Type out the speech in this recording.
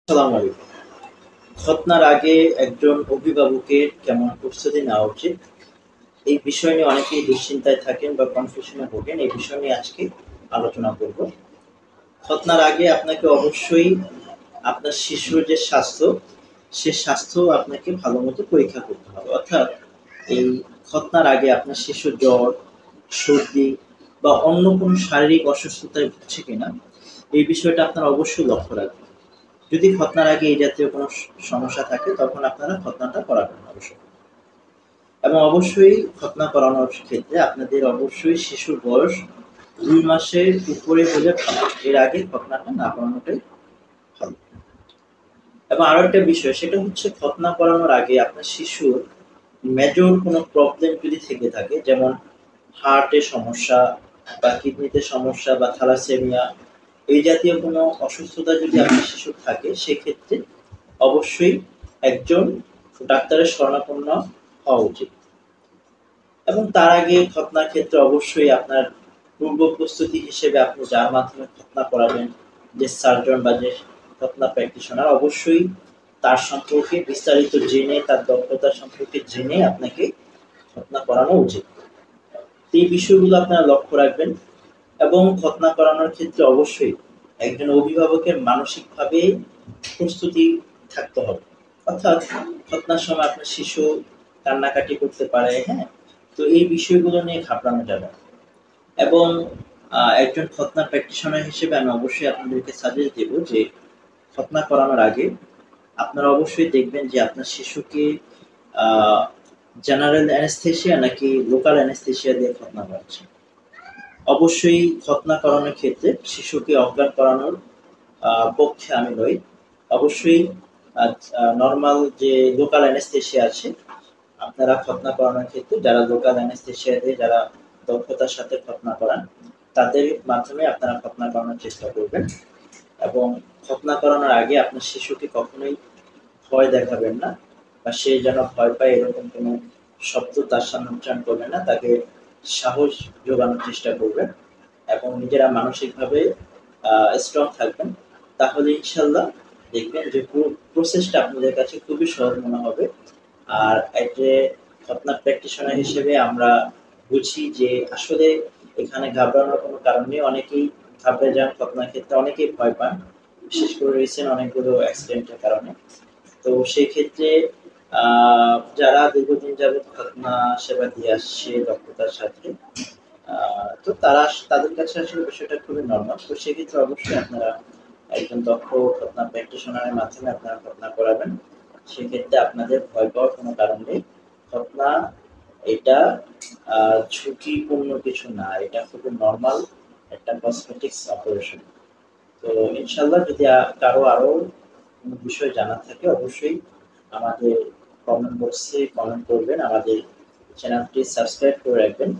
আসসালামু আলাইকুম। খতনার আগে একজন অভিভাবকের কেমন প্রস্তুতি নেওয়া উচিত? এই বিষয় নিয়ে অনেকেই দুশ্চিন্তায় থাকেন বা কনফিউশনে ভোগেন। এই বিষয় নিয়ে আজকে আলোচনা করব। খতনার আগে আপনাকে অবশ্যই আপনার শিশুর যে স্বাস্থ্য, সে স্বাস্থ্য আপনাকে ভালোমতো পরীক্ষা করতে হবে। অর্থাৎ এই খতনার আগে আপনার শিশুর জ্বর, সর্দি বা অন্য কোনো শারীরিক অসুস্থতায় ভুগছে কিনা, এই বিষয়টা আপনারা অবশ্যই লক্ষ্য রাখবেন। যদি খতনার আগে এই জাতীয় কোনো সমস্যা থাকে তখন আপনারা খতনাটা করাবেন অবশ্যই। এবং অবশ্যই খতনা করানোর ক্ষেত্রে আপনাদের অবশ্যই শিশুর বয়স ২ মাসের উপরে হলে ভালো। এর আগে খতনাটা না করানোটাই ভালো। এবং আরো একটা বিষয় সেটা হচ্ছে খতনা করানোর আগে আপনার শিশুর মেজর কোনো প্রবলেম যদি থেকে থাকে, যেমন হার্টের সমস্যা বা কিডনিতে সমস্যা বা থ্যালাসেমিয়া, এই জাতীয় কোনো অসুস্থতা যদি আপনার শিশুর থাকে সেক্ষেত্রে অবশ্যই একজন ডাক্তারের শরণাপন্ন হওয়া উচিত। এবং তার আগে খতনার ক্ষেত্রে অবশ্যই আপনার পূর্ব প্রস্তুতি হিসেবে আপনি যার মাধ্যমে খতনা করাবেন, যে সার্জন বা যে খতনা প্র্যাকটিশনার, অবশ্যই তার সম্পর্কে বিস্তারিত জেনে তার দক্ষতা সম্পর্কে জেনে আপনাকে খতনা করানো উচিত। এই বিষয়গুলো আপনারা লক্ষ্য রাখবেন। এবং খতনা করানোর ক্ষেত্রে অবশ্যই একজন অভিভাবকের মানসিকভাবে প্রস্তুতি থাকতে হবে। অর্থাৎ খতনার সময় আপনার শিশু কান্নাকাটি করতে পারে, হ্যাঁ? তো এই বিষয়গুলো নিয়ে ঘাবড়ানো যাবে না। এবং একজন খতনা প্র্যাকটিশনার হিসেবে আমি অবশ্যই আপনাদেরকে সাজেস্ট দেব যে খতনা করানোর আগে আপনারা অবশ্যই দেখবেন যে আপনার শিশুকে আ জেনারেল অ্যানেসথেসিয়া নাকি লোকাল অ্যানেসথেসিয়া দিয়ে খতনা করাচ্ছেন। অবশ্যই খতনা করানোর ক্ষেত্রে শিশুকে অজ্ঞান করানোর পক্ষে আমি নই। অবশ্যই আ আ নরমাল যে লোকাল অ্যানেসথেসিয়া আছে, আপনারা খতনা করানোর ক্ষেত্রে যারা লোকাল অ্যানেসথেসিয়া দিয়ে যারা দক্ষতার সাথে খতনা করান, তাদের মাধ্যমে আপনারা খতনা করানোর চেষ্টা করবেন। এবং খতনা করানোর আগে আপনার শিশুকে কখনোই ভয় দেখাবেন না বা সে যেন ভয় পায় এরকম কোনো শব্দ তার সামনে উচ্চারণ করবেন না। তাকে সাহস জোগানোর চেষ্টা করবেন এবং নিজেরা মানসিকভাবে স্ট্রং থাকবেন। তাহলে ইনশাল্লাহ দেখবেন যে পুরো প্রসেসটা আপনাদের কাছে খুবই সহজ মনে হবে। আর এই যে খতনা প্র্যাকটিশনার হিসেবে আমরা বুঝি যে আসলে এখানে ঘাবড়ানোর কোনো কারণ নেই। অনেকেই ঘাবড়ে যান খতনার ক্ষেত্রে, অনেকেই ভয় পান। বিশেষ করে রিসেন্ট অনেকগুলো অ্যাক্সিডেন্টের কারণে। তো সেই ক্ষেত্রে আ যারা দীর্ঘদিন যাবৎ খতনা সেবা দিয়ে আসছে দক্ষতার সাথে, আ তো তাদের কাছে আসলে বিষয়টা খুবই নরমাল। তো সেক্ষেত্রে অবশ্যই আপনারা একজন দক্ষ খতনা প্র্যাকটিশনার এর মাধ্যমে আপনারা খতনা করাবেন। সেক্ষেত্রে আপনাদের ভয় পাওয়ার কোনো কারণ নেই। খতনা এটা আ ঝুঁকিপূর্ণ কিছু না। এটা খুবই নরমাল একটা কসমেটিক্স অপারেশন। তো ইনশাআল্লাহ যদি কারো আরো কোনো বিষয় জানার থাকে অবশ্যই আমাদের কমেন্ট বক্সে কমেন্ট করবেন। আমাদের চ্যানেলটি সাবস্ক্রাইব করে রাখবেন।